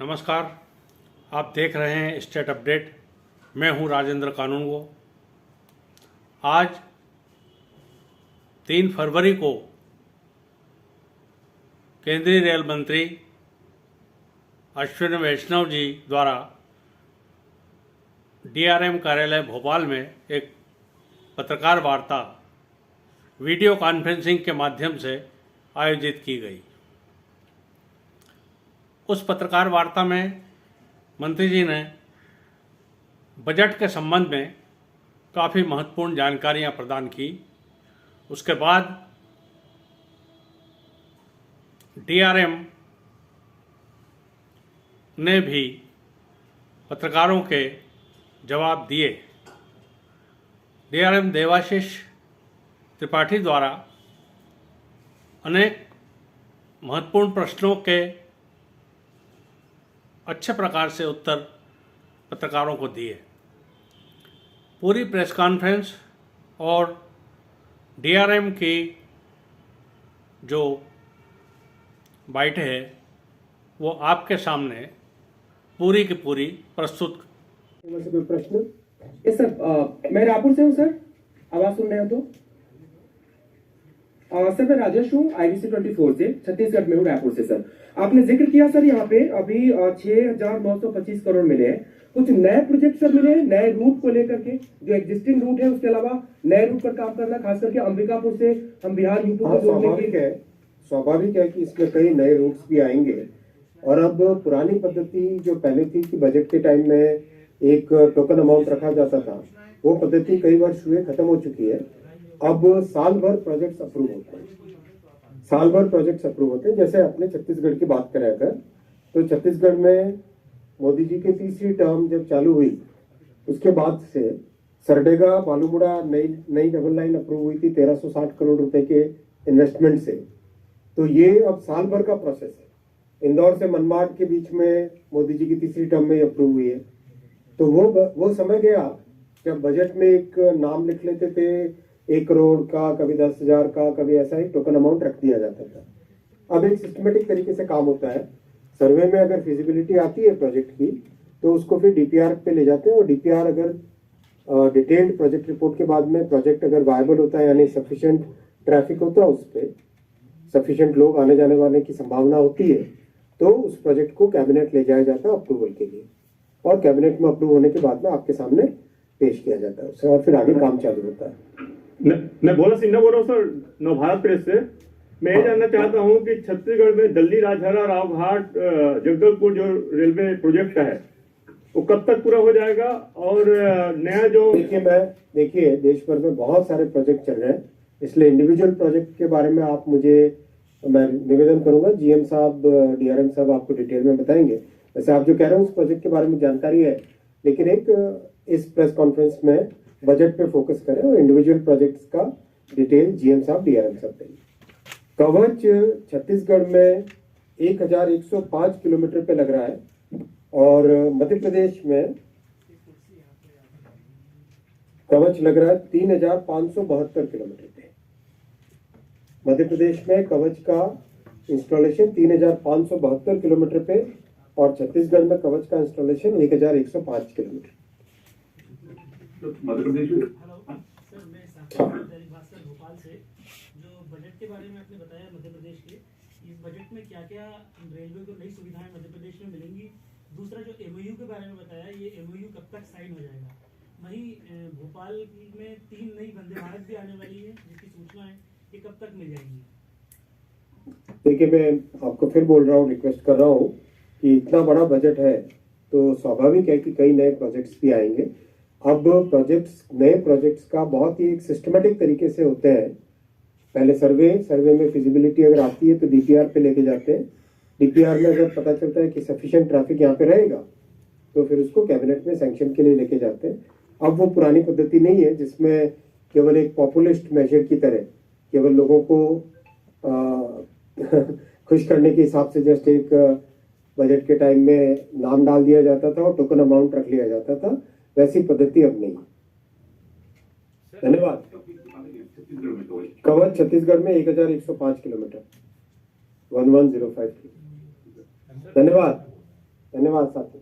नमस्कार, आप देख रहे हैं स्टेट अपडेट। मैं हूं राजेंद्र कानूनगो। आज 3 फरवरी को केंद्रीय रेल मंत्री अश्विनी वैष्णव जी द्वारा डीआरएम कार्यालय भोपाल में एक पत्रकार वार्ता वीडियो कॉन्फ्रेंसिंग के माध्यम से आयोजित की गई। उस पत्रकार वार्ता में मंत्री जी ने बजट के संबंध में काफ़ी महत्वपूर्ण जानकारियां प्रदान की। उसके बाद डीआरएम ने भी पत्रकारों के जवाब दिए। डीआरएम देवाशीष त्रिपाठी द्वारा अनेक महत्वपूर्ण प्रश्नों के अच्छे प्रकार से उत्तर पत्रकारों को दिए। पूरी प्रेस कॉन्फ्रेंस और डीआरएम की जो बाइट है वो आपके सामने पूरी की पूरी प्रस्तुत। कोई प्रश्न? सर, मैं रायपुर से हूँ सर, आवाज सुन रहे हो तो? सर मैं राजेश हूँ, IBC 24 से, छत्तीसगढ़ में हूँ, रायपुर से। सर आपने जिक्र किया सर यहाँ पे अभी 6,925 करोड़ मिले हैं। कुछ नए प्रोजेक्ट सर मिले हैं, नए रूट को लेकर के, जो एग्जिस्टिंग रूट है उसके अलावा नए रूट पर काम करना, खास करके अंबिकापुर से हम बिहार यूपी को जोड़ने के। स्वाभाविक है कि इसमें कई नए रूट्स भी आएंगे। और अब पुरानी पद्धति जो पहले थी कि बजट के टाइम में एक टोकन अमाउंट रखा जाता था, वो पद्धति कई वर्ष हुए खत्म हो चुकी है। अब साल भर प्रोजेक्ट्स अप्रूव होते हैं, साल भर प्रोजेक्ट्स अप्रूव होते हैं। जैसे अपने छत्तीसगढ़ की बात करें अगर, तो छत्तीसगढ़ में मोदी जी की तीसरी टर्म जब चालू हुई उसके बाद से सरडेगा बालूमुड़ा नई डबल लाइन अप्रूव हुई थी 1360 करोड़ रुपए के इन्वेस्टमेंट से। तो ये अब साल भर का प्रोसेस है। इंदौर से मनमाड के बीच में मोदी जी की तीसरी टर्म में अप्रूव हुई है। तो वो समय गया जब बजट में एक नाम लिख लेते थे 1 करोड़ का, कभी 10,000 का, कभी ऐसा ही टोकन अमाउंट रख दिया जाता था। अब एक सिस्टमेटिक तरीके से काम होता है। सर्वे में अगर फिजिबिलिटी आती है प्रोजेक्ट की तो उसको फिर डीपीआर पे ले जाते हैं, और डीपीआर अगर डिटेल्ड प्रोजेक्ट रिपोर्ट के बाद में प्रोजेक्ट अगर वायबल होता है, यानी सफिशिएंट ट्रैफिक होता है, उस पर सफिशिएंट लोग आने जाने वाले की संभावना होती है, तो उस प्रोजेक्ट को कैबिनेट ले जाया जाता है अप्रूवल के लिए, और कैबिनेट में अप्रूव होने के बाद में आपके सामने पेश किया जाता है उससे, और फिर आगे काम चालू होता है। मैं भोला सिन्हा बोल रहा हूँ सर, नवभारत प्रेस से। मैं ये जानना चाहता हूँ कि छत्तीसगढ़ में दिल्ली राजहरा रावघाट जगदलपुर जो रेलवे प्रोजेक्ट है वो कब तक पूरा हो जाएगा? और नया जो देखिए देश भर में बहुत सारे प्रोजेक्ट चल रहे हैं, इसलिए इंडिविजुअल प्रोजेक्ट के बारे में आप मैं निवेदन करूंगा, GM साहब, DRM साहब आपको डिटेल में बताएंगे। वैसे आप जो कह रहे हो उस प्रोजेक्ट के बारे में जानकारी है, लेकिन इस प्रेस कॉन्फ्रेंस में बजट पे फोकस करें और इंडिविजुअल प्रोजेक्ट्स का डिटेल GM साहब, DRM साहब देंगे। कवच छत्तीसगढ़ में 1,105 किलोमीटर पे लग रहा है, और मध्य प्रदेश में कवच लग रहा है 3,572 किलोमीटर पे। मध्य प्रदेश में कवच का इंस्टॉलेशन 3,572 किलोमीटर पे, और छत्तीसगढ़ में कवच का इंस्टॉलेशन 1,105 किलोमीटर। मध्य प्रदेश में भोपाल से जो बजट के बारे में आपने बताया मध्य प्रदेश के, इस बजट में क्या क्या रेलवे को नई सुविधाएं मध्य प्रदेश में मिलेंगी? दूसरा जो MOU के बारे में बताया, ये MOU कब तक साइन हो जाएगा? वहीं भोपाल में 3 नई वंदे भारत भी आने वाली है जिसकी सूचना है, ये कब तक मिल जाएंगी? देखिए मैं आपको फिर बोल रहा हूँ, रिक्वेस्ट कर रहा हूँ कि इतना बड़ा बजट है तो स्वाभाविक है कि कई नए प्रोजेक्ट्स भी आएंगे। अब नए प्रोजेक्ट्स का बहुत ही एक सिस्टमेटिक तरीके से होते हैं। पहले सर्वे में फिजिबिलिटी अगर आती है तो DPR पे लेके जाते हैं। DPR में अगर पता चलता है कि सफिशिएंट ट्रैफिक यहाँ पे रहेगा तो फिर उसको कैबिनेट में सैंक्शन के लिए लेके जाते हैं। अब वो पुरानी पद्धति नहीं है जिसमें केवल एक पॉपुलिस्ट मेजर की तरह केवल लोगों को खुश करने के हिसाब से जस्ट एक बजट के टाइम में नाम डाल दिया जाता था और टोकन अमाउंट रख लिया जाता था। वैसी पद्धति अब नहीं। धन्यवाद। कवच छत्तीसगढ़ में 1,105 किलोमीटर, 1105। धन्यवाद। धन्यवाद साथी।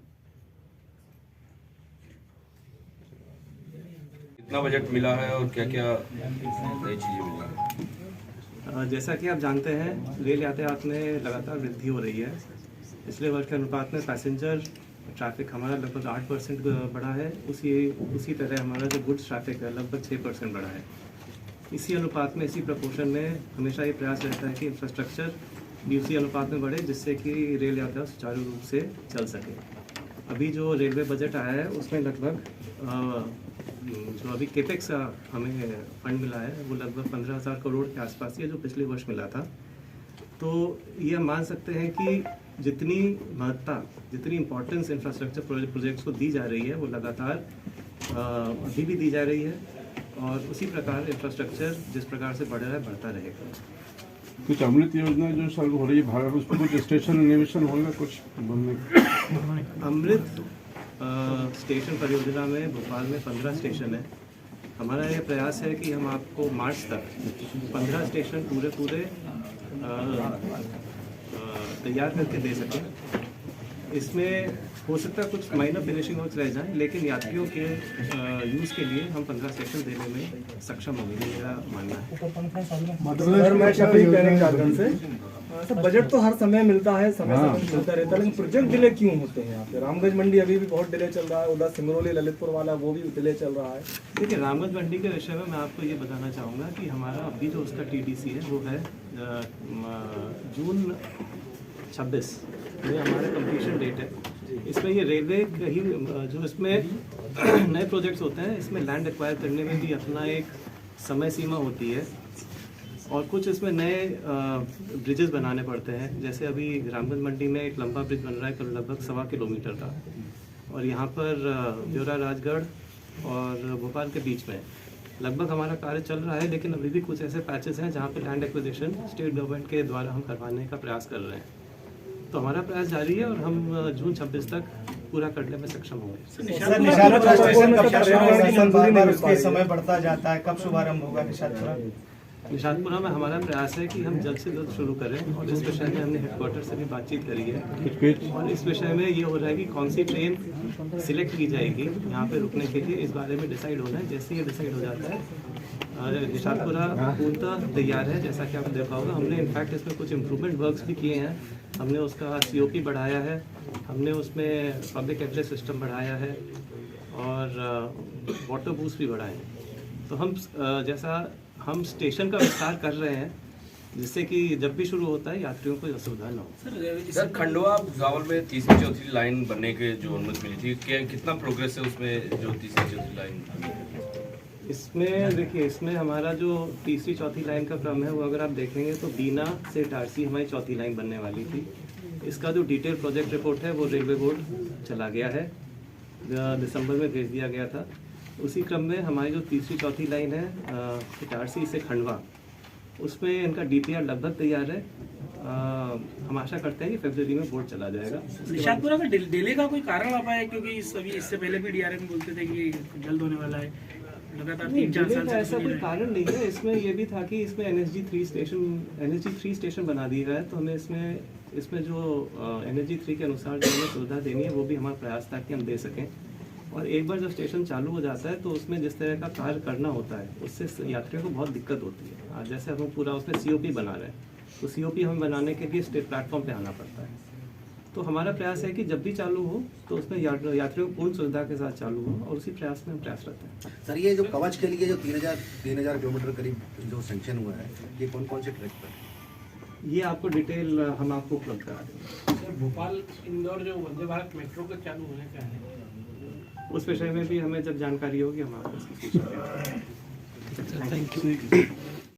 कितना बजट मिला है और क्या क्या नई चीजें मिली हैं? जैसा कि आप जानते हैं, रेल यातायात में लगातार वृद्धि हो रही है। पिछले वर्ष के अनुपात में पैसेंजर ट्रैफिक हमारा लगभग 8% बढ़ा है। उसी तरह हमारा जो गुड्स ट्रैफिक है लगभग 6% बढ़ा है। इसी अनुपात में, इसी प्रपोर्शन में हमेशा ये प्रयास रहता है कि इंफ्रास्ट्रक्चर भी उसी अनुपात में बढ़े, जिससे कि रेल यातायात सुचारू रूप से चल सके। अभी जो रेलवे बजट आया है उसमें लगभग जो अभी केपेक्स का हमें फंड मिला है वो लगभग 15,000 करोड़ के आसपास ही है, जो पिछले वर्ष मिला था। तो ये हम मान सकते हैं कि जितनी महत्ता, जितनी इम्पोर्टेंस इंफ्रास्ट्रक्चर प्रोजेक्ट्स को दी जा रही है वो लगातार अभी भी दी जा रही है, और उसी प्रकार इंफ्रास्ट्रक्चर जिस प्रकार से बढ़ रहा है बढ़ता रहेगा। कुछ अमृत योजना जो चालू हो रही है भारत, उस पर कुछ स्टेशन इनोवेशन होगा कुछ बनने? अमृत स्टेशन परियोजना में भोपाल में 15 स्टेशन है। हमारा ये प्रयास है कि हम आपको मार्च तक 15 स्टेशन पूरे तैयार करके दे सकें। इसमें हो सकता है कुछ माइनर फिनिशिंग वर्क रह जाएं, लेकिन यात्रियों के यूज़ के लिए हम 15 स्टेशन देने में सक्षम होंगे, मेरा मानना है। सर, मैं शफीक कहने झारखंड से। सर, बजट तो हर समय मिलता है, समय मिलता रहता है, लेकिन प्रोजेक्ट डिले क्यों होते हैं यहाँ पे? रामगंज मंडी अभी भी बहुत डिले चल रहा है, उधर सिमरोली ललितपुर वाला वो भी डिले चल रहा है। देखिए, रामगंज मंडी के विषय में मैं आपको ये बताना चाहूँगा कि हमारा अभी जो उसका TDC है वो है जून 26, ये हमारा कंप्लीशन डेट है। इसमें ये रेलवे कहीं जो इसमें नए प्रोजेक्ट्स होते हैं, इसमें लैंड एक्वायर करने में भी अपना एक समय सीमा होती है, और कुछ इसमें नए ब्रिजेस बनाने पड़ते हैं। जैसे अभी रामगंज मंडी में एक लंबा ब्रिज बन रहा है लगभग 1.25 किलोमीटर का, और यहाँ पर ब्योरा राजगढ़ और भोपाल के बीच में लगभग हमारा कार्य चल रहा है, लेकिन अभी भी कुछ ऐसे पैचेस हैं जहाँ पे लैंड एक्विजिशन स्टेट गवर्नमेंट के द्वारा हम करवाने का प्रयास कर रहे हैं। तो हमारा प्रयास जारी है और हम जून 26 तक पूरा करने में सक्षम होंगे। समय बढ़ता जाता है, कब शुभारंभ होगा निषादपुरा? निषादपुरा में हमारा प्रयास है कि हम जल्द से जल्द शुरू करें, और इस विषय में हमने हेडक्वार्टर से भी बातचीत करी है, और इस विषय में ये हो रहा है कि कौन सी ट्रेन सिलेक्ट की जाएगी यहाँ पे रुकने के लिए, इस बारे में डिसाइड होना है। जैसे ये डिसाइड हो जाता है, निषादपुरा पूर्णतः तैयार है। जैसा कि आपने देखा होगा, हमने इनफैक्ट इसमें कुछ इम्प्रूवमेंट वर्क्स भी किए हैं। हमने उसका COP बढ़ाया है, हमने उसमें पब्लिक एड्रेस सिस्टम बढ़ाया है, और वाटर बूस्ट भी बढ़ाए हैं। तो हम जैसा हम स्टेशन का विस्तार कर रहे हैं, जिससे कि जब भी शुरू होता है यात्रियों को असुविधा न हो। सर, खंडवा भुसावल में तीसरी चौथी लाइन बनने के जो अनुमति मिली थी, कितना प्रोग्रेस है उसमें, जो तीसरी चौथी लाइन? इसमें देखिए, इसमें हमारा जो तीसरी चौथी लाइन का क्रम है वो अगर आप देखेंगे तो बीना से इटारसी हमारी चौथी लाइन बनने वाली थी। इसका जो डिटेल प्रोजेक्ट रिपोर्ट है वो रेलवे बोर्ड चला गया है, दिसंबर में भेज दिया गया था। उसी क्रम में हमारी जो तीसरी चौथी लाइन है इटारसी से खंडवा, उसमें इनका DPR लगभग तैयार है। हम आशा करते हैं कि फरवरी में बोर्ड चला जाएगा। निषादपुरा में डिले का कोई कारण आ पाया? क्योंकि इससे पहले भी DRM बोलते थे कि जल्द होने वाला है, लगातार 3-4 साल से ऐसा कोई कारण नहीं है। इसमें ये भी था कि इसमें NSG 3 स्टेशन बना दिया है, तो हमें इसमें जो NSG 3 के अनुसार जो हमें सुविधा देनी है वो भी हमारा प्रयास था कि हम दे सकें। और एक बार जब स्टेशन चालू हो जाता है तो उसमें जिस तरह का कार्य करना होता है उससे यात्रियों को बहुत दिक्कत होती है। जैसे हम पूरा उसमें COP बना रहे हैं, तो COP हमें बनाने के लिए स्टेट प्लेटफॉर्म पे आना पड़ता है। तो हमारा प्रयास है कि जब भी चालू हो तो उसमें यात्रियों को पूर्ण सुविधा के साथ चालू हो, और उसी प्रयास में हम प्रयास करते हैं। सर, ये जो कवच के लिए जो 3,000 किलोमीटर करीब जो सैंक्शन हुआ है, ये कौन कौन से ट्रैक पर? ये आपको डिटेल हम आपको उपलब्ध करा देंगे। सर, भोपाल इंदौर जो वंदे भारत मेट्रो का चालू होने का है, उस विषय में भी हमें जब जानकारी होगी हम आपको सूचना देंगे। Thank you.